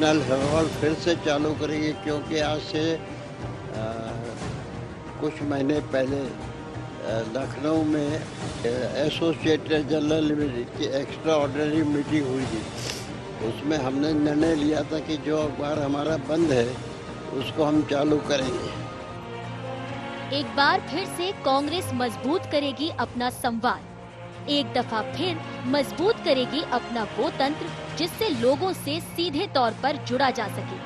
National Herald फिर से चालू करेंगे, क्योंकि आज से कुछ महीने पहले लखनऊ में एसोसिएटेड जर्नल लिमिटेड की एक्स्ट्रा ऑर्डिनरी मीटिंग हुई थी। उसमें हमने निर्णय लिया था कि जो अखबार हमारा बंद है उसको हम चालू करेंगे। एक बार फिर से कांग्रेस मजबूत करेगी अपना संवाद, एक दफा फिर मजबूत करेगी अपना वो तंत्र जिससे लोगों से सीधे तौर पर जुड़ा जा सके,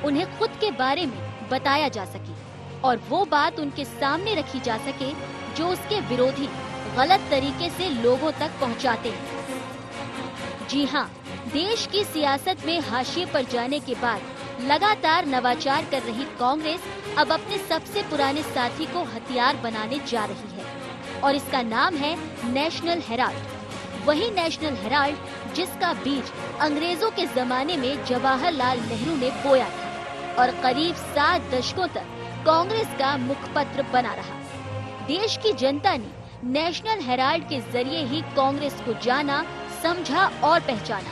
उन्हें खुद के बारे में बताया जा सके और वो बात उनके सामने रखी जा सके जो उसके विरोधी गलत तरीके से लोगों तक पहुंचाते हैं। जी हाँ, देश की सियासत में हाशिए पर जाने के बाद लगातार नवाचार कर रही कांग्रेस अब अपने सबसे पुराने साथी को हथियार बनाने जा रही है और इसका नाम है नेशनल हेराल्ड। वही नेशनल हेराल्ड जिसका बीज अंग्रेजों के जमाने में जवाहरलाल नेहरू ने बोया था और करीब 7 दशकों तक कांग्रेस का मुखपत्र बना रहा। देश की जनता ने नेशनल हेराल्ड के जरिए ही कांग्रेस को जाना, समझा और पहचाना।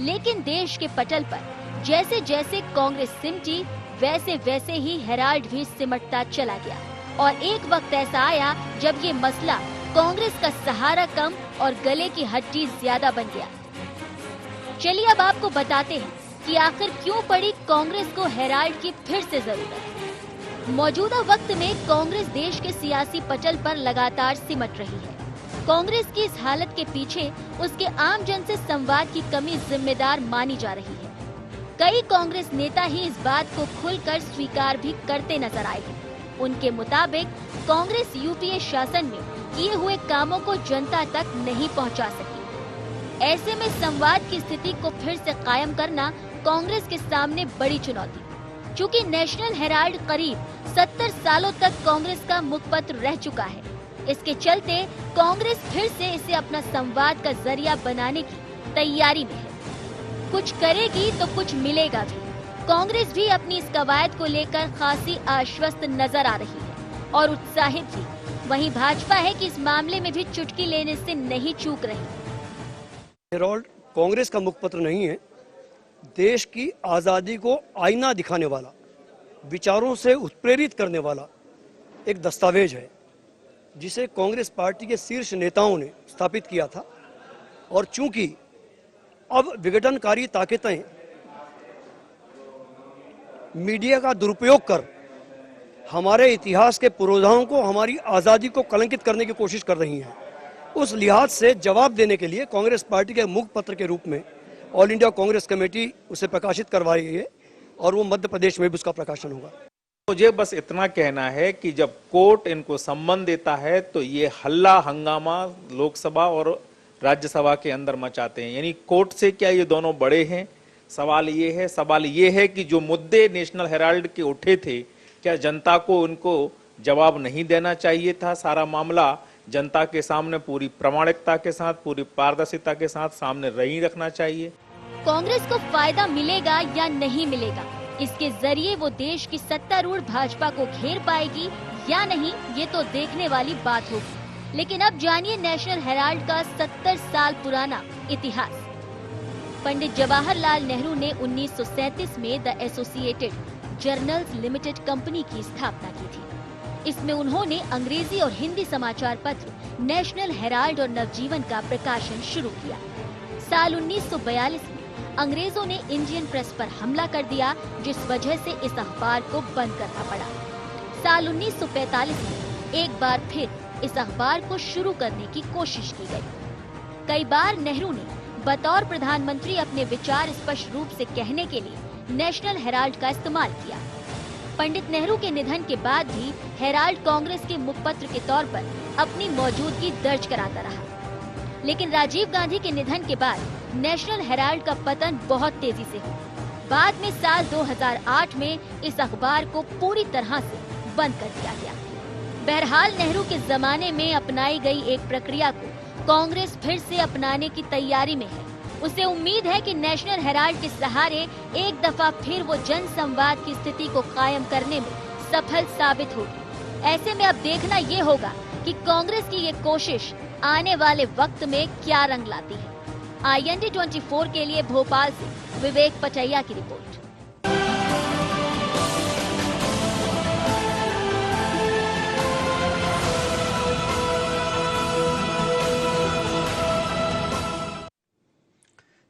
लेकिन देश के पटल पर जैसे जैसे कांग्रेस सिमटी, वैसे वैसे ही हेराल्ड भी सिमटता चला गया और एक वक्त ऐसा आया जब ये मसला कांग्रेस का सहारा कम और गले की हड्डी ज्यादा बन गया। चलिए अब आपको बताते हैं कि आखिर क्यों पड़ी कांग्रेस को हेराल्ड की फिर से जरूरत। मौजूदा वक्त में कांग्रेस देश के सियासी पटल पर लगातार सिमट रही है। कांग्रेस की इस हालत के पीछे उसके आम जन से संवाद की कमी जिम्मेदार मानी जा रही है। कई कांग्रेस नेता ही इस बात को खुलकर स्वीकार भी करते नजर आए हैं। उनके मुताबिक कांग्रेस यूपीए शासन में किए हुए कामों को जनता तक नहीं पहुंचा सकी। ऐसे में संवाद की स्थिति को फिर से कायम करना कांग्रेस के सामने बड़ी चुनौती। चूँकि नेशनल हेराल्ड करीब 70 सालों तक कांग्रेस का मुखपत्र रह चुका है, इसके चलते कांग्रेस फिर से इसे अपना संवाद का जरिया बनाने की तैयारी में है। कुछ करेगी तो कुछ मिलेगा भी। कांग्रेस भी अपनी इस कवायद को लेकर खासी आश्वस्त नजर आ रही है और उत्साहित भी। वहीं भाजपा है कि इस मामले में भी चुटकी लेने से नहीं चूक रही। हेराल्ड कांग्रेस का मुखपत्र नहीं है, देश की आजादी को आईना दिखाने वाला, विचारों से उत्प्रेरित करने वाला एक दस्तावेज है जिसे कांग्रेस पार्टी के शीर्ष नेताओं ने स्थापित किया था। और चूंकि अब विघटनकारी ताकतें मीडिया का दुरुपयोग कर हमारे इतिहास के पुरोधाओं को, हमारी आज़ादी को कलंकित करने की कोशिश कर रही हैं, उस लिहाज से जवाब देने के लिए कांग्रेस पार्टी के मुखपत्र के रूप में ऑल इंडिया कांग्रेस कमेटी उसे प्रकाशित करवा रही है और वो मध्य प्रदेश में भी उसका प्रकाशन होगा। मुझे बस इतना कहना है कि जब कोर्ट इनको सम्मन देता है तो ये हल्ला हंगामा लोकसभा और राज्यसभा के अंदर मचाते हैं। यानी कोर्ट से क्या ये दोनों बड़े हैं? सवाल ये है कि जो मुद्दे नेशनल हेराल्ड के उठे थे, क्या जनता को उनको जवाब नहीं देना चाहिए था? सारा मामला जनता के सामने पूरी प्रामाणिकता के साथ, पूरी पारदर्शिता के साथ सामने नहीं रखना चाहिए। कांग्रेस को फायदा मिलेगा या नहीं मिलेगा, इसके जरिए वो देश की सत्तारूढ़ भाजपा को घेर पाएगी या नहीं, ये तो देखने वाली बात होगी। लेकिन अब जानिए नेशनल हेराल्ड का 70 साल पुराना इतिहास। पंडित जवाहरलाल नेहरू ने 1937 में the associated journals limited company की स्थापना की थी। इसमें उन्होंने अंग्रेजी और हिंदी समाचार पत्र नेशनल हेराल्ड और नवजीवन का प्रकाशन शुरू किया। साल 1942 में अंग्रेजों ने इंडियन प्रेस पर हमला कर दिया, जिस वजह से इस अखबार को बंद करना पड़ा। साल 1945 में एक बार फिर इस अखबार को शुरू करने की कोशिश की गई। कई बार नेहरू ने बतौर प्रधानमंत्री अपने विचार स्पष्ट रूप से कहने के लिए नेशनल हेराल्ड का इस्तेमाल किया। पंडित नेहरू के निधन के बाद भी हेराल्ड कांग्रेस के मुखपत्र के तौर पर अपनी मौजूदगी दर्ज कराता रहा। लेकिन राजीव गांधी के निधन के बाद नेशनल हेराल्ड का पतन बहुत तेजी से हुआ। बाद में साल 2008 में इस अखबार को पूरी तरह से बंद कर दिया गया। बहरहाल नेहरू के जमाने में अपनाई गई एक प्रक्रिया को कांग्रेस फिर से अपनाने की तैयारी में है। उसे उम्मीद है कि नेशनल हेराल्ड के सहारे एक दफा फिर वो जन संवाद की स्थिति को कायम करने में सफल साबित होगी। ऐसे में अब देखना ये होगा कि कांग्रेस की ये कोशिश आने वाले वक्त में क्या रंग लाती है। IND 24 के लिए भोपाल से विवेक पचैया की रिपोर्ट।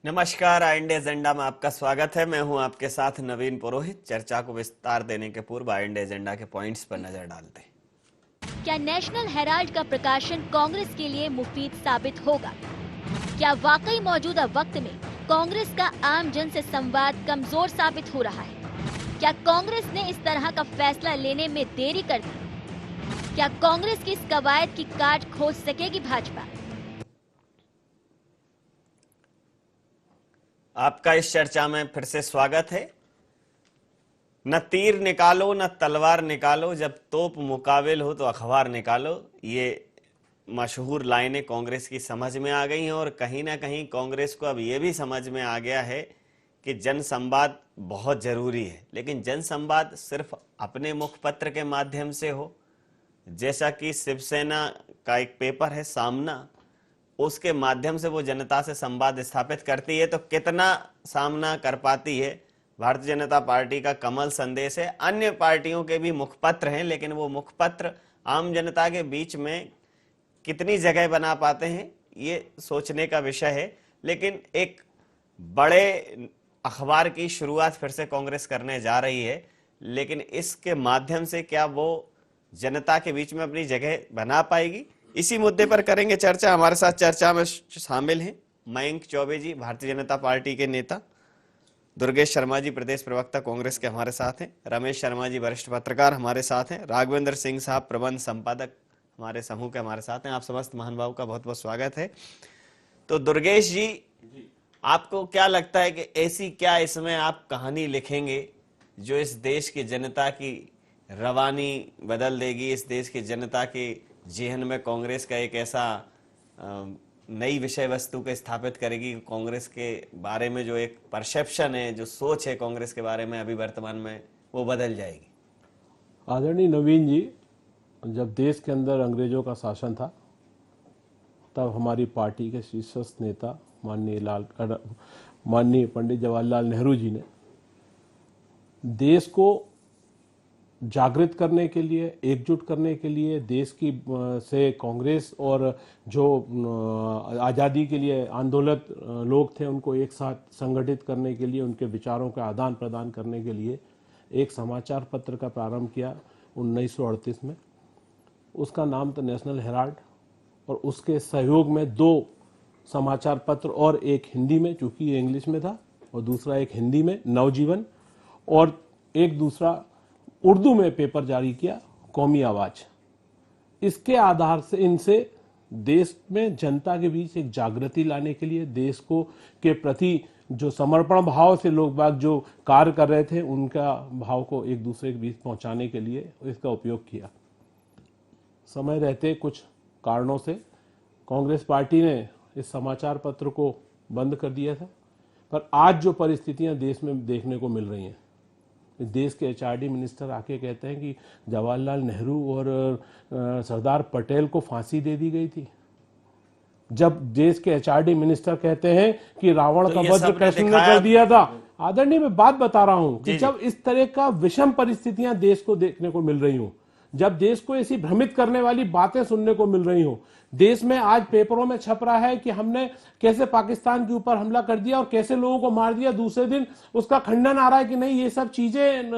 नमस्कार, IND एजेंडा में आपका स्वागत है। मैं हूं आपके साथ नवीन पुरोहित। चर्चा को विस्तार देने के पूर्व IND एजेंडा के पॉइंट्स पर नजर डालते हैं। क्या नेशनल हेराल्ड का प्रकाशन कांग्रेस के लिए मुफीद साबित होगा? क्या वाकई मौजूदा वक्त में कांग्रेस का आम जन से संवाद कमजोर साबित हो रहा है? क्या कांग्रेस ने इस तरह का फैसला लेने में देरी कर दी? क्या कांग्रेस की इस कवायद की काट खोज सकेगी भाजपा? आपका इस चर्चा में फिर से स्वागत है। न तीर निकालो न तलवार निकालो, जब तोप मुकाबिल हो तो अखबार निकालो। ये मशहूर लाइनें कांग्रेस की समझ में आ गई हैं और कहीं ना कहीं कांग्रेस को अब ये भी समझ में आ गया है कि जन संवाद बहुत जरूरी है, लेकिन जन संवाद सिर्फ अपने मुखपत्र के माध्यम से हो, जैसा कि शिवसेना का एक पेपर है सामना, उसके माध्यम से वो जनता से संवाद स्थापित करती है, तो कितना सामना कर पाती है। भारतीय जनता पार्टी का कमल संदेश है, अन्य पार्टियों के भी मुखपत्र हैं, लेकिन वो मुखपत्र आम जनता के बीच में कितनी जगह बना पाते हैं, ये सोचने का विषय है। लेकिन एक बड़े अखबार की शुरुआत फिर से कांग्रेस करने जा रही है, लेकिन इसके माध्यम से क्या वो जनता के बीच में अपनी जगह बना पाएगी, इसी मुद्दे पर करेंगे चर्चा। हमारे साथ चर्चा में शामिल हैं मयंक चौबे जी, भारतीय जनता पार्टी के नेता, दुर्गेश शर्मा जी, प्रदेश प्रवक्ता कांग्रेस के हमारे साथ हैं, रमेश शर्मा जी, वरिष्ठ पत्रकार हमारे साथ हैं, राघवेंद्र सिंह साहब, प्रबंध संपादक हमारे समूह के हमारे साथ हैं। आप समस्त महानुभावों का बहुत बहुत स्वागत है। तो दुर्गेश जी, आपको क्या लगता है कि ऐसी क्या इसमें आप कहानी लिखेंगे जो इस देश की जनता की रवानी बदल देगी, इस देश की जनता के जेहन में कांग्रेस का एक ऐसा नई विषय वस्तु को स्थापित करेगी, कांग्रेस के बारे में जो एक परसेप्शन है, जो सोच है कांग्रेस के बारे में अभी वर्तमान में, वो बदल जाएगी? आदरणीय नवीन जी, जब देश के अंदर अंग्रेजों का शासन था, तब हमारी पार्टी के शीर्षस्थ नेता माननीय पंडित जवाहरलाल नेहरू जी ने देश को जागृत करने के लिए, एकजुट करने के लिए, देश की से कांग्रेस और जो आज़ादी के लिए आंदोलित लोग थे उनको एक साथ संगठित करने के लिए, उनके विचारों का आदान प्रदान करने के लिए एक समाचार पत्र का प्रारंभ किया 1938 में। उसका नाम था नेशनल हेराल्ड, और उसके सहयोग में 2 समाचार पत्र और एक हिंदी में, चूंकि ये इंग्लिश में था, और दूसरा एक हिंदी में नवजीवन, और एक दूसरा उर्दू में पेपर जारी किया कौमी आवाज। इसके आधार से इनसे देश में जनता के बीच एक जागृति लाने के लिए, देश को के प्रति जो समर्पण भाव से लोग बाग जो कार्य कर रहे थे, उनका भाव को एक दूसरे के बीच पहुंचाने के लिए इसका उपयोग किया। समय रहते कुछ कारणों से कांग्रेस पार्टी ने इस समाचार पत्र को बंद कर दिया था, पर आज जो परिस्थितियां देश में देखने को मिल रही हैं, देश के HRD मिनिस्टर आके कहते हैं कि जवाहरलाल नेहरू और सरदार पटेल को फांसी दे दी गई थी, जब देश के HRD मिनिस्टर कहते हैं कि रावण का वध कृष्ण ने कर दिया था। आदरणीय, मैं बात बता रहा हूं कि जब इस तरह का विषम परिस्थितियां देश को देखने को मिल रही हूं, जब देश को ऐसी भ्रमित करने वाली बातें सुनने को मिल रही हो, देश में आज पेपरों में छप रहा है कि हमने कैसे पाकिस्तान के ऊपर हमला कर दिया और कैसे लोगों को मार दिया, दूसरे दिन उसका खंडन आ रहा है कि नहीं, ये सब चीजें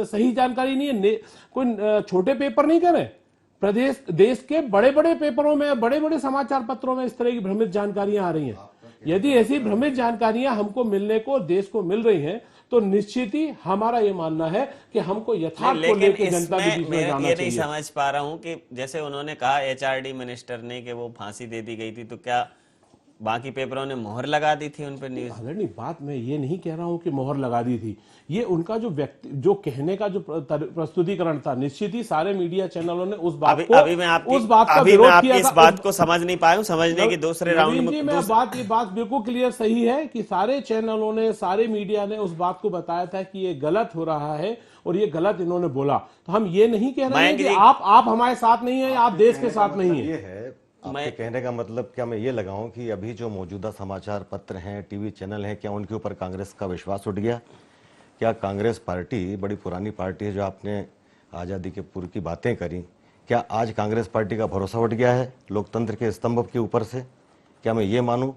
सही जानकारी नहीं है। कोई छोटे पेपर नहीं कर रहे, प्रदेश देश के बड़े बड़े पेपरों में, बड़े बड़े समाचार पत्रों में इस तरह की भ्रमित जानकारियां आ रही हैं। यदि ऐसी भ्रमित जानकारियां हमको मिलने को, देश को मिल रही हैं, तो निश्चित ही हमारा ये मानना है कि हमको यथार्थ को लेकर जनता के बीच में जाना चाहिए। ये नहीं समझ पा रहा हूं कि जैसे उन्होंने कहा HRD मिनिस्टर ने कि वो फांसी दे दी गई थी, तो क्या बाकी पेपरों ने मोहर लगा दी थी उन पर न्यूज? नहीं, बात मैं ये नहीं कह रहा हूं कि मोहर लगा दी थी, ये उनका जो कहने का जो प्रस्तुतिकरण था, निश्चित ही सारे मीडिया चैनलों ने उस बात को इस बात को समझ नहीं पाया, समझने की दूसरे राउंड में ये बात बिल्कुल क्लियर सही है कि सारे चैनलों ने, सारे मीडिया ने उस बात को बताया था कि ये गलत हो रहा है और ये गलत इन्होंने बोला। तो हम ये नहीं कह रहे हैं कि आप हमारे साथ नहीं है, आप देश के साथ नहीं है। मैं आपके कहने का मतलब क्या मैं ये लगाऊं कि अभी जो मौजूदा समाचार पत्र हैं, टीवी चैनल हैं, क्या उनके ऊपर कांग्रेस का विश्वास उठ गया? क्या कांग्रेस पार्टी बड़ी पुरानी पार्टी है, जो आपने आज़ादी के पूर्व की बातें करी, क्या आज कांग्रेस पार्टी का भरोसा उठ गया है लोकतंत्र के स्तंभ के ऊपर से? क्या मैं ये मानूं?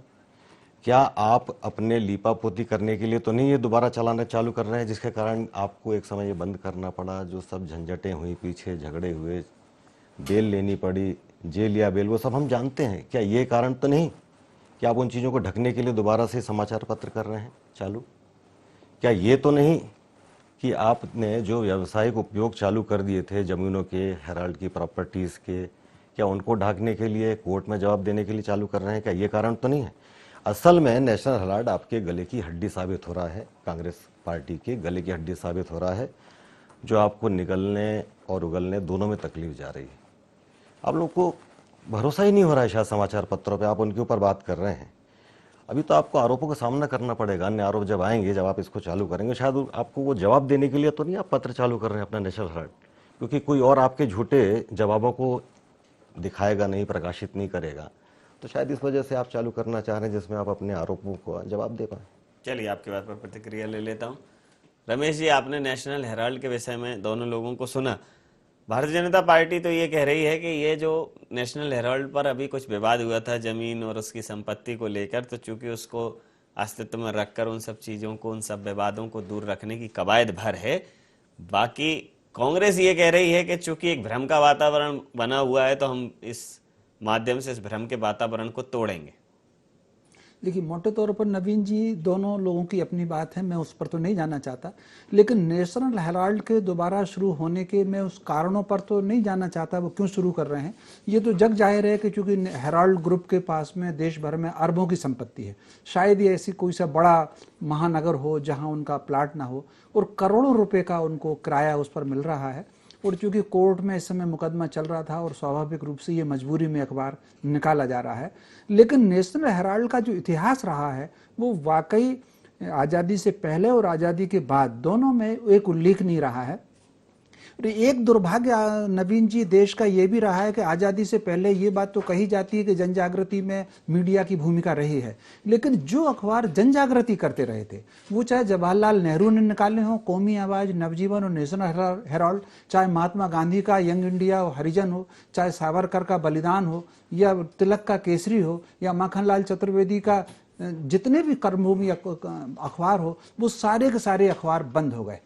क्या आप अपने लीपापोती करने के लिए तो नहीं ये दोबारा चलाना चालू कर रहे हैं, जिसके कारण आपको एक समय ये बंद करना पड़ा, जो सब झंझटें हुई, पीछे झगड़े हुए, बेल लेनी पड़ी, जेल या बेल, वो सब हम जानते हैं? क्या ये कारण तो नहीं कि आप उन चीज़ों को ढकने के लिए दोबारा से समाचार पत्र कर रहे हैं चालू? क्या ये तो नहीं कि आपने जो व्यावसायिक उपयोग चालू कर दिए थे ज़मीनों के, हेराल्ड की प्रॉपर्टीज़ के, क्या उनको ढाकने के लिए, कोर्ट में जवाब देने के लिए चालू कर रहे हैं? क्या ये कारण तो नहीं है? असल में नेशनल हेराल्ड आपके गले की हड्डी साबित हो रहा है, कांग्रेस पार्टी के गले की हड्डी साबित हो रहा है, जो आपको निगलने और उगलने दोनों में तकलीफ जा रही है। आप लोग को भरोसा ही नहीं हो रहा है शायद समाचार पत्रों पे, आप उनके ऊपर बात कर रहे हैं। अभी तो आपको आरोपों का सामना करना पड़ेगा, अन्य आरोप जब आएंगे, जब आप इसको चालू करेंगे, शायद आपको वो जवाब देने के लिए तो नहीं आप पत्र चालू कर रहे हैं अपना नेशनल हेराल्ड, क्योंकि कोई और आपके झूठे जवाबों को दिखाएगा नहीं, प्रकाशित नहीं करेगा, तो शायद इस वजह से आप चालू करना चाह रहे हैं जिसमें आप अपने आरोपों को जवाब दे पाएं। चलिए आपकी बात पर प्रतिक्रिया ले लेता हूं। रमेश जी, आपने नेशनल हेराल्ड के विषय में दोनों लोगों को सुना। भारतीय जनता पार्टी तो ये कह रही है कि ये जो नेशनल हेराल्ड पर अभी कुछ विवाद हुआ था जमीन और उसकी संपत्ति को लेकर, तो चूंकि उसको अस्तित्व में रखकर उन सब चीज़ों को, उन सब विवादों को दूर रखने की कवायद भर है। बाकी कांग्रेस ये कह रही है कि चूंकि एक भ्रम का वातावरण बना हुआ है, तो हम इस माध्यम से इस भ्रम के वातावरण को तोड़ेंगे। देखिए, मोटे तौर पर नवीन जी, दोनों लोगों की अपनी बात है, मैं उस पर तो नहीं जाना चाहता, लेकिन नेशनल हेराल्ड के दोबारा शुरू होने के मैं उस कारणों पर तो नहीं जानना चाहता, वो क्यों शुरू कर रहे हैं। ये तो जग जाहिर है कि चूंकि हेराल्ड ग्रुप के पास में देश भर में अरबों की संपत्ति है, शायद ये ऐसी कोई सा बड़ा महानगर हो जहाँ उनका प्लाट ना हो, और करोड़ों रुपये का उनको किराया उस पर मिल रहा है। और चूंकि कोर्ट में इस समय मुकदमा चल रहा था और स्वाभाविक रूप से ये मजबूरी में अखबार निकाला जा रहा है, लेकिन नेशनल हेराल्ड का जो इतिहास रहा है वो वाकई आज़ादी से पहले और आज़ादी के बाद दोनों में एक उल्लेखनीय रहा है। एक दुर्भाग्य नवीन जी देश का ये भी रहा है कि आज़ादी से पहले ये बात तो कही जाती है कि जन जागृति में मीडिया की भूमिका रही है, लेकिन जो अखबार जन जागृति करते रहे थे, वो चाहे जवाहरलाल नेहरू ने निकाले हों, कौमी आवाज़, नवजीवन और नेशनल हेराल्ड, चाहे महात्मा गांधी का यंग इंडिया और हरिजन हो, चाहे सावरकर का बलिदान हो, या तिलक का केसरी हो, या माखनलाल चतुर्वेदी का जितने भी कर्मभूमि अखबार हो, वो सारे के सारे अखबार बंद हो गए।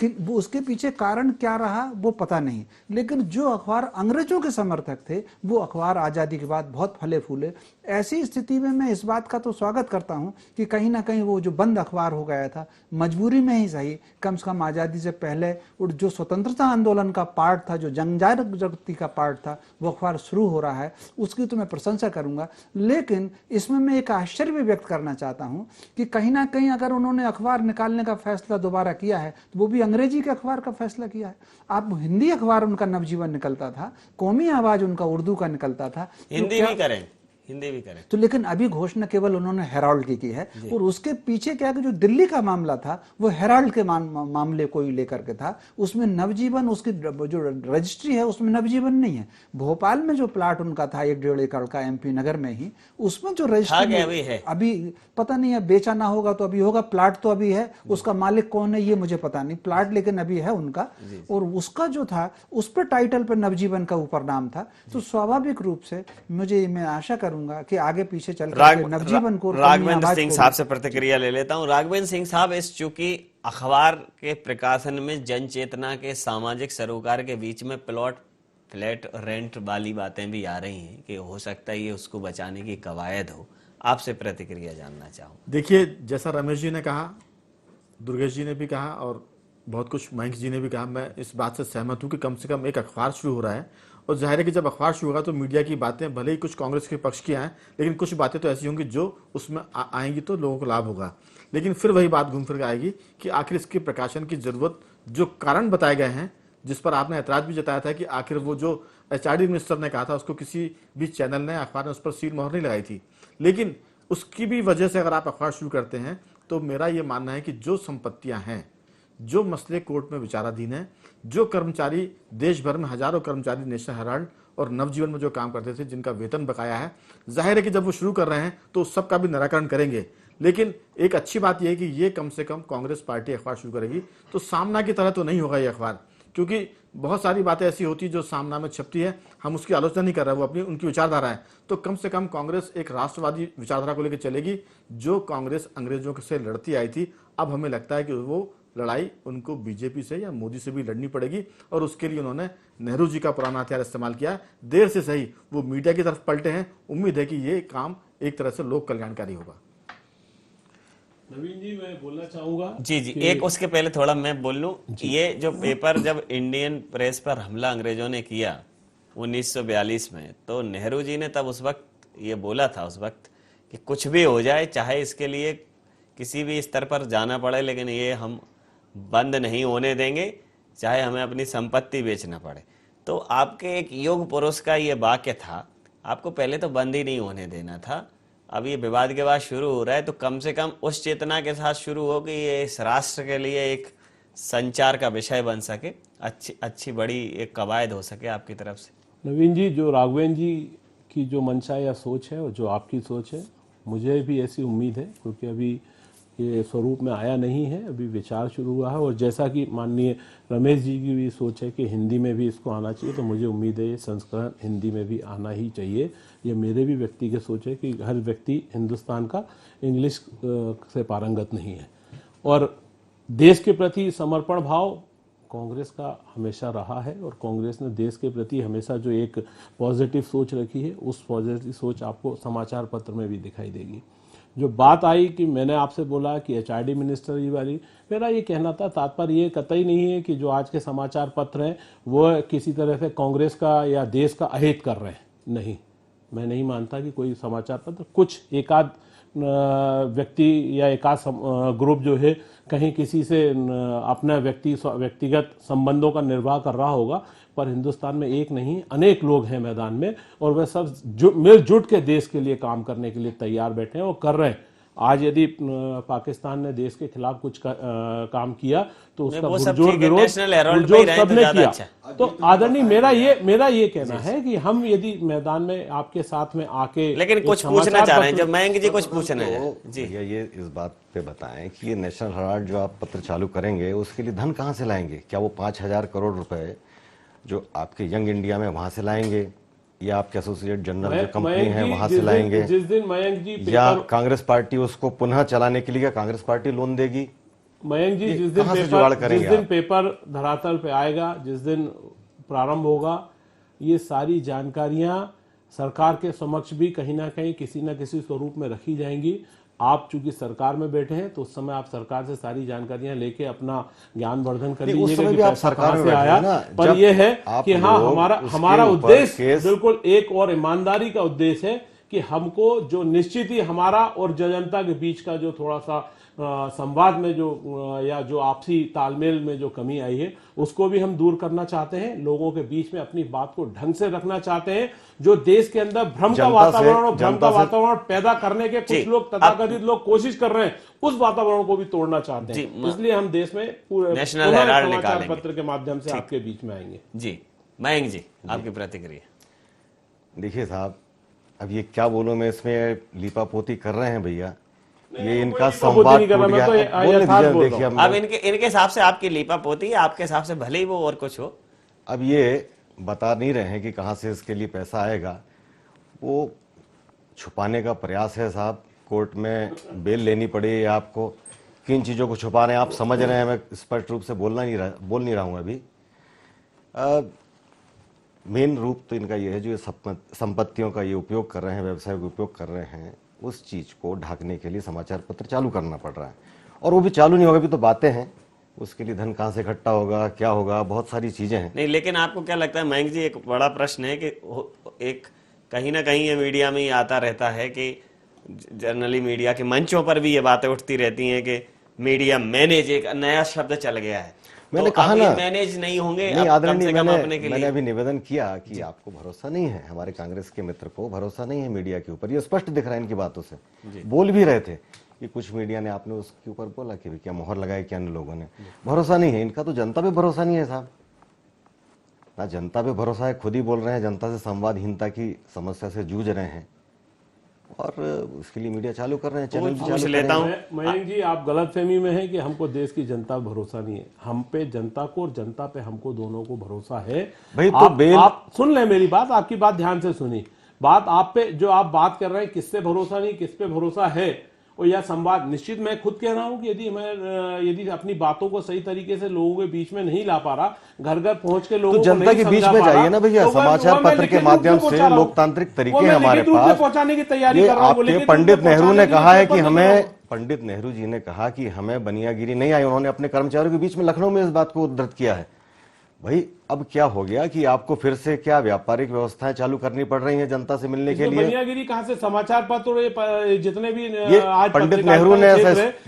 कि वो उसके पीछे कारण क्या रहा वो पता नहीं, लेकिन जो अखबार अंग्रेजों के समर्थक थे वो अखबार आज़ादी के बाद बहुत फले फूले। ऐसी स्थिति में मैं इस बात का तो स्वागत करता हूं कि कहीं ना कहीं वो जो बंद अखबार हो गया था, मजबूरी में ही सही, कम से कम आज़ादी से पहले और जो स्वतंत्रता आंदोलन का पार्ट था, जो जन जागृति का पार्ट था, वो अखबार शुरू हो रहा है, उसकी तो मैं प्रशंसा करूंगा। लेकिन इसमें मैं एक आश्चर्य भी व्यक्त करना चाहता हूँ कि कहीं ना कहीं अगर उन्होंने अखबार निकालने का फैसला दोबारा किया है तो वो भी अंग्रेजी के अखबार का फैसला किया है। आप हिंदी अखबार उनका नवजीवन निकलता था, कौमी आवाज उनका उर्दू का निकलता था, हिंदी भी करें, हिंदी भी करें, तो लेकिन अभी घोषणा केवल उन्होंने हेराल्ड की है। और उसके पीछे क्या कि जो दिल्ली का मामला था वो हेराल्ड के मामले को ही लेकर के था, उसमें नवजीवन, उसकी जो रजिस्ट्री है उसमें नवजीवन नहीं है। भोपाल में जो प्लाट उनका था 1.5 एकड़ का एमपी नगर में ही, उसमें जो रजिस्ट्री है अभी पता नहीं है, बेचा ना होगा तो अभी होगा, प्लाट तो अभी है, उसका मालिक कौन है ये मुझे पता नहीं, प्लाट लेकिन अभी है उनका, और उसका जो था उस पर टाइटल पर नवजीवन का ऊपर नाम था। तो स्वाभाविक रूप से मैं आशा करूंगा कि आगे पीछे चलकर नवजीवन को, राघवेंद्र सिंह साहब से प्रतिक्रिया ले लेता हूं। राघवेंद्र सिंह साहब, इस चूंकि अखबार के प्रकाशन में जन चेतना के, सामाजिक सरोकार के बीच में प्लॉट, फ्लैट, रेंट वाली बातें भी आ रही हैं कि हो सकता है ये उसको बचाने की कवायद हो, आपसे प्रतिक्रिया जानना चाहूँ। देखिए, जैसा रमेश जी ने कहा, दुर्गेश जी ने भी कहा और बहुत कुछ मयंक जी ने भी कहा, मैं इस बात से सहमत हूँ कि कम से कम एक अखबार शुरू हो रहा है, और जाहिर है कि जब अखबार शुरू होगा तो मीडिया की बातें भले ही कुछ कांग्रेस के पक्ष की आएँ, लेकिन कुछ बातें तो ऐसी होंगी जो उसमें आएंगी तो लोगों को लाभ होगा। लेकिन फिर वही बात घूम फिर के आएगी कि आखिर इसके प्रकाशन की जरूरत, जो कारण बताए गए हैं, जिस पर आपने ऐतराज भी जताया था कि आखिर वो जो एचआरडी मिनिस्टर ने कहा था उसको किसी भी चैनल ने, अखबार ने उस पर सील मोहर नहीं लगाई थी, लेकिन उसकी भी वजह से अगर आप अखबार शुरू करते हैं तो मेरा ये मानना है कि जो संपत्तियां हैं, जो मसले कोर्ट में विचाराधीन है, जो कर्मचारी देश भर में हजारों कर्मचारी नेशनल हेराल्ड और नवजीवन में जो काम करते थे, जिनका वेतन बकाया है, जाहिर है कि जब वो शुरू कर रहे हैं तो उस सब का भी निराकरण करेंगे। लेकिन एक अच्छी बात यह है कि ये कम से कम कांग्रेस पार्टी अखबार शुरू करेगी तो सामना की तरह तो नहीं होगा ये अखबार, क्योंकि बहुत सारी बातें ऐसी होती जो सामना में छपती है, हम उसकी आलोचना नहीं कर रहे, वो अपनी उनकी विचारधारा है। तो कम से कम कांग्रेस एक राष्ट्रवादी विचारधारा को लेकर चलेगी। जो कांग्रेस अंग्रेजों से लड़ती आई थी, अब हमें लगता है कि वो लड़ाई उनको बीजेपी से या मोदी से भी लड़नी पड़ेगी, और उसके लिए उन्होंने नेहरू जी का पुराना हथियार इस्तेमाल किया। देर से सही वो मीडिया की तरफ पलटे हैं। उम्मीद है कि ये काम एक तरह से लोक कल्याणकारी होगा। नवीन जी, मैं बोलना चाहूंगा जी एक उसके पहले थोड़ा मैं बोल लूं। ये जो पेपर, जब इंडियन प्रेस पर हमला अंग्रेजों ने किया 1942 में, तो नेहरू जी ने तब उस वक्त ये बोला था, उस वक्त, कि कुछ भी हो जाए, चाहे इसके लिए किसी भी स्तर पर जाना पड़े, लेकिन ये हम बंद नहीं होने देंगे, चाहे हमें अपनी संपत्ति बेचना पड़े। तो आपके एक योग पुरुष का ये वाक्य था, आपको पहले तो बंद ही नहीं होने देना था। अब ये विवाद के बाद शुरू हो रहा है, तो कम से कम उस चेतना के साथ शुरू हो कि ये इस राष्ट्र के लिए एक संचार का विषय बन सके, अच्छी बड़ी एक कवायद हो सके आपकी तरफ से। नवीन जी, जो राघवेंद्र जी की जो मंशा या सोच है और जो आपकी सोच है, मुझे भी ऐसी उम्मीद है, क्योंकि अभी ये स्वरूप में आया नहीं है, अभी विचार शुरू हुआ है। और जैसा कि माननीय रमेश जी की भी सोच है कि हिंदी में भी इसको आना चाहिए, तो मुझे उम्मीद है ये संस्करण हिंदी में भी आना ही चाहिए। ये मेरे भी व्यक्तिगत सोच है कि हर व्यक्ति हिंदुस्तान का इंग्लिश से पारंगत नहीं है। और देश के प्रति समर्पण भाव कांग्रेस का हमेशा रहा है, और कांग्रेस ने देश के प्रति हमेशा जो एक पॉजिटिव सोच रखी है, उस पॉजिटिव सोच आपको समाचार पत्र में भी दिखाई देगी। जो बात आई कि मैंने आपसे बोला कि एचआरडी मिनिस्टर ये वाली, मेरा ये कहना था, तात्पर्य ये कतई नहीं है कि जो आज के समाचार पत्र हैं वो किसी तरह से कांग्रेस का या देश का अहित कर रहे हैं। नहीं, मैं नहीं मानता कि कोई समाचार पत्र, कुछ एकाध व्यक्ति या एकाध ग्रुप जो है कहीं किसी से अपना व्यक्तिगत संबंधों का निर्वाह कर रहा होगा, पर हिंदुस्तान में एक नहीं अनेक लोग हैं मैदान में, और वे सब मिलजुट के देश के लिए काम करने के लिए तैयार बैठे हैं और कर रहे हैं। आज यदि पाकिस्तान ने देश के खिलाफ कुछ काम किया तो उसका पुरजोर विरोध सबने किया। तो आदरणीय, मेरा ये कहना है कि हम यदि मैदान में आपके साथ में आके, लेकिन कुछ पूछना चाह रहे हैं, जब मयंक जी कुछ पूछना है जी, ये इस बात पे बताएं कि ये नेशनल हेराल्ड जो आप पत्र चालू करेंगे, उसके लिए धन कहाँ से लाएंगे? क्या वो 5,000 करोड़ रुपए जो आपके यंग इंडिया में वहां से लाएंगे, या आपके एसोसिएट जनरल जो कंपनी है वहां से लाएंगे, जिस दिन मयंक जी या कांग्रेस पार्टी उसको पुनः चलाने के लिए कांग्रेस पार्टी लोन देगी? मयंक जी, जिस दिन पेपर धरातल पे आएगा, जिस दिन प्रारंभ होगा, ये सारी जानकारियां सरकार के समक्ष भी कहीं ना कहीं किसी न किसी स्वरूप में रखी जाएंगी। आप चूंकि सरकार में बैठे हैं तो उस समय आप सरकार से सारी जानकारियां लेके अपना ज्ञान वर्धन कर लीजिएगा कि पैसा कहां से आया। पर यह है कि हाँ, हमारा उद्देश्य बिल्कुल एक और ईमानदारी का उद्देश्य है कि हमको जो निश्चित ही हमारा और जनता के बीच का जो थोड़ा सा संवाद में या जो आपसी तालमेल में जो कमी आई है, उसको भी हम दूर करना चाहते हैं। लोगों के बीच में अपनी बात को ढंग से रखना चाहते हैं। जो देश के अंदर भ्रम का वातावरण और भ्रम का वातावरण पैदा करने के कुछ लोग, तथाकथित लोग कोशिश कर रहे हैं, उस वातावरण को भी तोड़ना चाहते हैं। इसलिए हम देश में नेशनल हेराल्ड समाचार पत्र के माध्यम से आपके बीच में आएंगे। जी मयंक जी, आपकी प्रतिक्रिया। देखिए साहब, अब ये क्या बोलूं मैं, इसमें लीपापोती कर रहे हैं भैया, ये इनका संवाद टूट गया। देखिए, अब इनके हिसाब से आपकी लीपापोती है, आपके हिसाब से भले ही वो और कुछ हो। अब ये बता नहीं रहे हैं कि कहां से इसके लिए पैसा आएगा, वो छुपाने का प्रयास है साहब। कोर्ट में बेल लेनी पड़ी आपको, किन चीजों को छुपा रहे हैं आप समझ रहे हैं। मैं स्पष्ट रूप से बोल नहीं रहा हूं अभी। मेन रूप तो इनका ये है, जो संपत्तियों का ये उपयोग कर रहे हैं, व्यवसाय का उपयोग कर रहे हैं, उस चीज को ढकने के लिए समाचार पत्र चालू करना पड़ रहा है। और वो भी चालू नहीं होगा, भी तो बातें हैं, उसके लिए धन कहां से इकट्ठा होगा, क्या होगा, बहुत सारी चीजें हैं। नहीं, लेकिन आपको क्या लगता है मयंक जी, एक बड़ा प्रश्न है कि एक कहीं ना कहीं ये मीडिया में ही आता रहता है कि जनरली मीडिया के मंचों पर भी ये बातें उठती रहती हैं कि मीडिया मैनेज, एक नया शब्द चल गया है। मैंने तो कहा ना, मैनेज नहीं होंगे। नहीं आदरणीय, मैंने अभी निवेदन किया कि आपको भरोसा नहीं है, हमारे कांग्रेस के मित्र को भरोसा नहीं है मीडिया के ऊपर। ये स्पष्ट दिख रहा है इनकी बातों से, बोल भी रहे थे कि कुछ मीडिया ने आपने उसके ऊपर बोला कि क्या मोहर लगाई क्या अन्य लोगों ने, भरोसा नहीं है इनका, तो जनता पे भरोसा नहीं है साहब, ना जनता पे भरोसा है, खुद ही बोल रहे हैं जनता से संवादहीनता की समस्या से जूझ रहे हैं और उसके लिए मीडिया चालू कर रहे हैं, चैनल भी पूछ चालू लेता कर हूं। रहे हैं। मयंक जी, आप गलतफहमी में हैं कि हमको देश की जनता पे भरोसा नहीं है। हम पे जनता को और जनता पे हमको दोनों को भरोसा है। भाई तो आप सुन लें मेरी बात, आपकी बात ध्यान से सुनी। बात आप पे जो आप बात कर रहे हैं, किससे भरोसा नहीं किस पे भरोसा है, और यह संवाद निश्चित मैं खुद कह रहा हूं कि यदि अपनी बातों को सही तरीके से लोगों के बीच में नहीं ला पा रहा, घर घर पहुंच के लोगों तो को जनता के बीच में जाइए ना भैया, समाचार पत्र के माध्यम से लोकतांत्रिक तरीके हमारे पास पहुंचाने की तैयारी ये कर रहा हूं। आपके पंडित नेहरू ने कहा है कि हमें, पंडित नेहरू जी ने कहा कि हमें बनियागिरी नहीं आई, उन्होंने अपने कर्मचारियों के बीच में लखनऊ में इस बात को उद्धृत किया है। भाई अब क्या हो गया कि आपको फिर से क्या व्यापारिक व्यवस्थाएं चालू करनी पड़ रही हैं जनता से मिलने के लिए? बनियागिरी कहां से? समाचार पत्र जितने भी ये आज पंडित नेहरू ने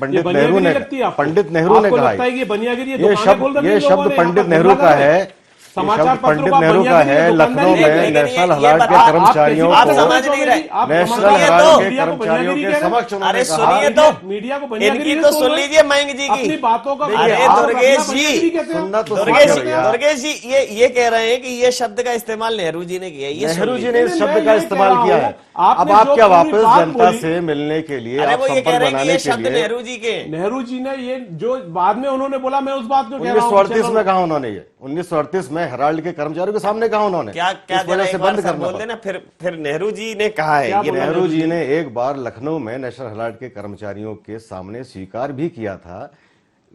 पंडित नेहरू ने कहा, ये शब्द पंडित नेहरू का है, समाचार पंडित नेहरू का है। लखनऊ में नेशनल हलाल के कर्मचारियों आप को, समझ नहीं रहे। नेशनल हलाल के कर्मचारियों के समक्ष उन्होंने अरे कहा, सुनिए तो, मीडिया को इनकी तो सुन लीजिए मयंक जी की अपनी बातों का। अरे दुर्गेश जी, सुनना तो दुर्गेश जी ये कह रहे हैं कि ये शब्द का इस्तेमाल नेहरू जी ने किया है। ये नेहरू जी सुन ने इस शब्द का इस्तेमाल किया है। अब आप क्या वापस जनता से मिलने के लिए, अरे आप वो ये कह संपर्क रहे हैं कि बनाने ये के शब्द लिए, नेहरू जी के, नेहरू जी ने ये जो बाद में उन्होंने बोला, मैं उस बात को कह रहा हूं। 1938 में कहा उन्होंने, ये 1938 में हेराल्ड के कर्मचारियों के सामने कहा उन्होंने, क्या इस वजह से बंद करना बोल देना। फिर नेहरू जी ने कहा है, ये नेहरू जी ने एक बार लखनऊ में नेशनल हेराल्ड के कर्मचारियों के सामने स्वीकार भी किया था,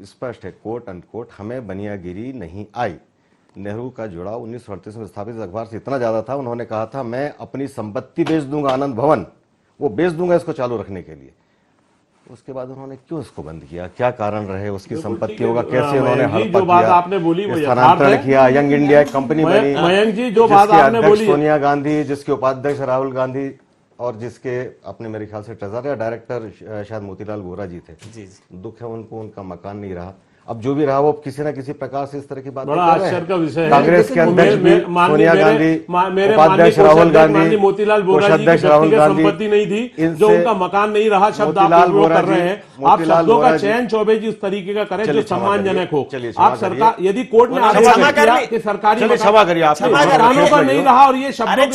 स्पष्ट है कोट अनकोट, हमें बनियागिरी नहीं आई। नेहरू का जुड़ाव 1938 में स्थापित अखबार से इतना ज्यादा था, उन्होंने कहा था मैं अपनी संपत्ति बेच दूंगा, आनंद भवन वो बेच दूंगा इसको चालू रखने के लिए। उसके बाद उन्होंने क्यों इसको बंद किया, क्या कारण रहे, उसकी संपत्तियों का कैसे उन्होंने जो बात आपने बोली वो स्थानांतरण किया, यंग इंडिया कंपनी बनी, मयंक जी जो बात आपने बोली, सोनिया गांधी, जिसके उपाध्यक्ष राहुल गांधी और जिसके अपने मेरे ख्याल से ट्रेजर या डायरेक्टर शायद मोतीलाल वोरा जी थे। जी। दुख है उनको, उनका मकान नहीं रहा, अब जो भी रहा वो किसी ना किसी प्रकार से इस तरह की बात बड़ा आश्चर्य का विषय है। कांग्रेस के अध्यक्ष भी सोनिया गांधी, उपाध्यक्ष राहुल गांधी, मोतीलाल वोरा जी की व्यक्तिगत संपत्ति नहीं थी, जो उनका मकान नहीं रहा, शब्द आप उपयोग कर रहे हैं। आप शब्दों का चयन चौबे जी उस तरीके का करें जो सम्मानजनक हो। आप सरकार, यदि कोर्ट ने आदेश दिया कि सरकारी क्षमा करिए, आप मकानों का नहीं रहा और ये शब्दों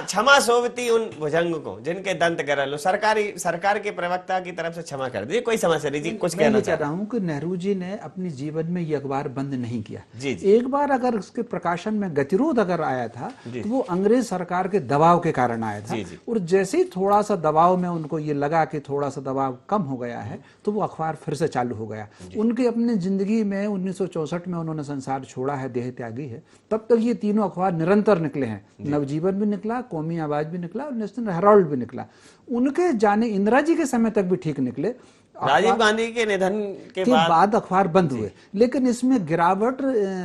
क्षमा सोवती उन भुजंग को जिनके दंत गरल, सरकार के प्रवक्ता की तरफ से क्षमा कर दीजिए, कोई समस्या नहीं। कुछ कहना चाह रहा हूं कि नेहरू जी ने अपने जीवन में ये अखबार बंद नहीं किया। जी जी। एक बार अगर उसके प्रकाशन में गतिरोध अगर आया था तो वो अंग्रेज सरकार के दबाव के कारण आया था। जी। और जैसे ही थोड़ा सा दबाव में उनको ये लगा कि थोड़ा सा दबाव कम हो गया है तो वो अखबार फिर से चालू हो गया। उनके अपने जिंदगी में 1964 में उन्होंने संसार छोड़ा है, देह त्यागी है, तब तक ये तीनों अखबार निरंतर निकले हैं। नवजीवन भी निकला, कौमी आवाज भी निकला और नेशनल हेराल्ड भी निकला। उनके जाने इंदिरा जी के समय तक भी ठीक निकले। राजीव गांधी के निधन के बाद अखबार बंद हुए, लेकिन इसमें गिरावट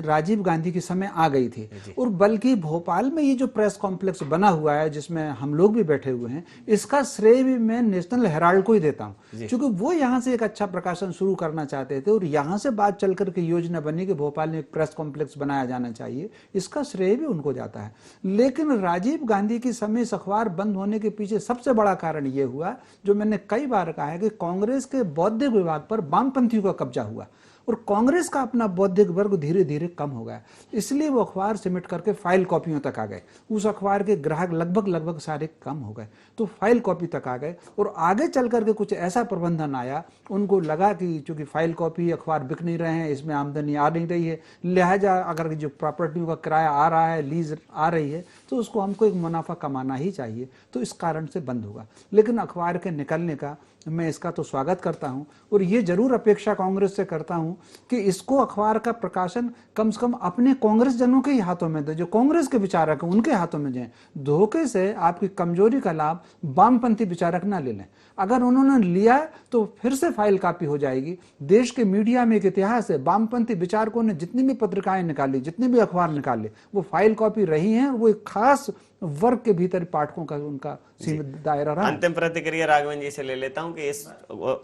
राजीव गांधी के समय आ गई थी। और बल्कि भोपाल में ये जो प्रेस कॉम्प्लेक्स बना हुआ है जिसमें हम लोग भी बैठे हुए हैं, इसका श्रेय भी मैं नेशनल हेराल्ड को ही देता हूं, क्योंकि वो यहाँ से एक अच्छा प्रकाशन शुरू करना चाहते थे और यहाँ से बात चल करके योजना बनी कि भोपाल में एक प्रेस कॉम्प्लेक्स बनाया जाना चाहिए, इसका श्रेय भी उनको जाता है। लेकिन राजीव गांधी के समय इस अखबार बंद होने के पीछे सबसे बड़ा कारण ये हुआ, जो मैंने कई बार कहा है, कि कांग्रेस के बौद्धिक विभाग पर वामपंथियों का कब्जा हुआ और कांग्रेस का अपना बौद्धिक वर्ग धीरे धीरे कम हो गया। इसलिए वो अखबार सिमट करके फाइल कॉपियों तक आ गए। उस अखबार के ग्राहक लगभग सारे कम हो गए, तो फाइल कॉपी तक आ गए। और आगे चल करके कुछ ऐसा प्रबंधन आया, उनको लगा कि चूंकि फाइल कॉपी अखबार बिक नहीं रहे हैं, इसमें आमदनी आ नहीं रही है, लिहाजा अगर जो प्रॉपर्टी का किराया आ रहा है, लीज आ रही है, तो उसको हमको एक मुनाफा कमाना ही चाहिए, तो इस कारण से बंद होगा। लेकिन अखबार के निकलने का मैं इसका तो स्वागत करता हूं और ये जरूर अपेक्षा कांग्रेस से करता हूं कि इसको अखबार का प्रकाशन कम से कम अपने कांग्रेस जनों के ही हाथों में दे, जो कांग्रेस के विचारक हैं उनके हाथों में जाए। धोखे से आपकी कमजोरी का लाभ वामपंथी विचारक ना ले लें। अगर उन्होंने लिया तो फिर से फाइल कॉपी हो जाएगी। देश के मीडिया में एक इतिहास है, वामपंथी विचारकों ने जितनी भी पत्रिकाएं निकाली, जितने भी अखबार निकाले, वो फाइल कॉपी रही हैं। वो एक खास वर्ग के भीतर पाठकों का उनका सीमित दायरा रहा। अंतिम प्रतिक्रिया राघवन जी से ले लेता हूं कि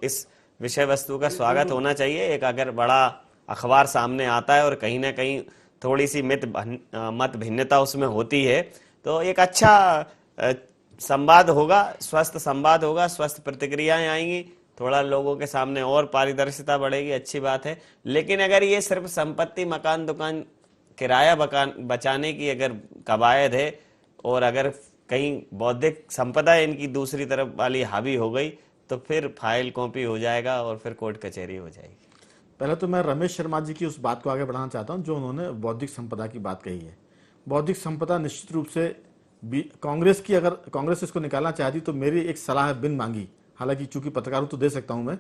इस विषय वस्तु का स्वागत होना चाहिए। एक अगर बड़ा अखबार सामने आता है और कहीं ना कहीं थोड़ी सी मत भिन्नता उसमें होती है, तो एक अच्छा संवाद होगा, स्वस्थ संवाद होगा, स्वस्थ प्रतिक्रियाएं आएंगी, थोड़ा लोगों के सामने और पारदर्शिता बढ़ेगी, अच्छी बात है। लेकिन अगर ये सिर्फ संपत्ति, मकान, दुकान, किराया बचाने की अगर कवायद है और अगर कहीं बौद्धिक संपदा इनकी दूसरी तरफ वाली हावी हो गई तो फिर फाइल कॉपी हो जाएगा और फिर कोर्ट कचहरी हो जाएगी। पहले तो मैं रमेश शर्मा जी की उस बात को आगे बढ़ाना चाहता हूं जो उन्होंने बौद्धिक संपदा की बात कही है। बौद्धिक संपदा निश्चित रूप से कांग्रेस की, अगर कांग्रेस इसको निकालना चाहती तो मेरी एक सलाह है बिन मांगी, हालांकि चूंकि पत्रकार हूं तो दे सकता हूं मैं,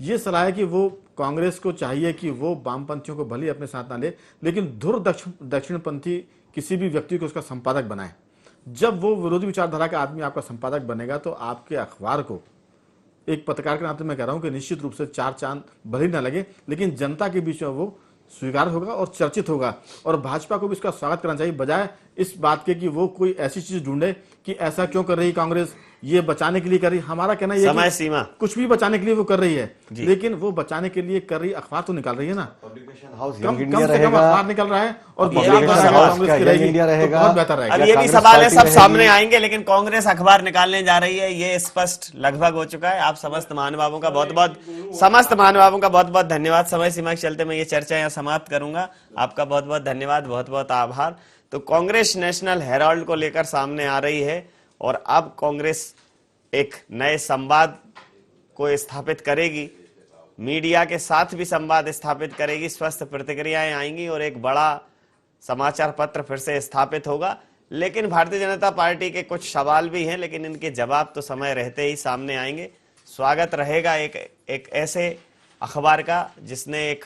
ये सलाह है कि वो कांग्रेस को चाहिए कि वो वामपंथियों को भले अपने साथ ना ले, लेकिन धुर दक्षिणपंथी किसी भी व्यक्ति को उसका संपादक बनाए। जब वो विरोधी विचारधारा का आदमी आपका संपादक बनेगा तो आपके अखबार को, एक पत्रकार के नाते मैं कह रहा हूं कि निश्चित रूप से चार चांद भले ही ना लगे, लेकिन जनता के बीच में वो स्वीकार होगा और चर्चित होगा। और भाजपा को भी इसका स्वागत करना चाहिए, बजाय इस बात के कि वो कोई ऐसी चीज ढूंढे कि ऐसा क्यों कर रही कांग्रेस, ये बचाने के लिए कर रही। हमारा कहना ये समय सीमा कुछ भी बचाने के लिए वो कर रही है, लेकिन वो बचाने के लिए कर रही, अखबार तो निकाल रही है ना, पब्लिकेशन हाउस कम यंग से इंडिया कम रहेगा, अखबार निकल रहा है और कांग्रेस की रहेगी, इंडिया रहेगा, तो बहुत बेहतर रहेगा। अब ये भी कांग्रेस सवाल है, पार्टी सब रहेगी। सामने आएंगे, लेकिन कांग्रेस अखबार निकालने जा रही है, ये स्पष्ट लगभग हो चुका है। आप समस्त महानुभावों का बहुत बहुत धन्यवाद। समय सीमा के चलते मैं ये चर्चा यहाँ समाप्त करूंगा। आपका बहुत बहुत धन्यवाद, बहुत बहुत आभार। तो कांग्रेस नेशनल हेराल्ड को लेकर सामने आ रही है और अब कांग्रेस एक नए संवाद को स्थापित करेगी, मीडिया के साथ भी संवाद स्थापित करेगी, स्वस्थ प्रतिक्रियाएं आएंगी और एक बड़ा समाचार पत्र फिर से स्थापित होगा। लेकिन भारतीय जनता पार्टी के कुछ सवाल भी हैं, लेकिन इनके जवाब तो समय रहते ही सामने आएंगे। स्वागत रहेगा एक ऐसे अखबार का जिसने एक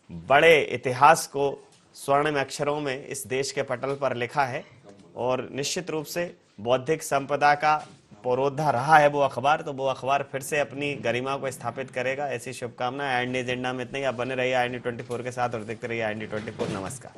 बड़े इतिहास को स्वर्णिम अक्षरों में इस देश के पटल पर लिखा है और निश्चित रूप से बौद्धिक संपदा का पुरोधा रहा है वो अखबार, तो वो अखबार फिर से अपनी गरिमा को स्थापित करेगा, ऐसी शुभकामनाएं। आईएनडी एजेंडा में इतना ही। आप बने रहिए आईएनडी 24 के साथ और देखते रहिए आईएनडी 24। नमस्कार।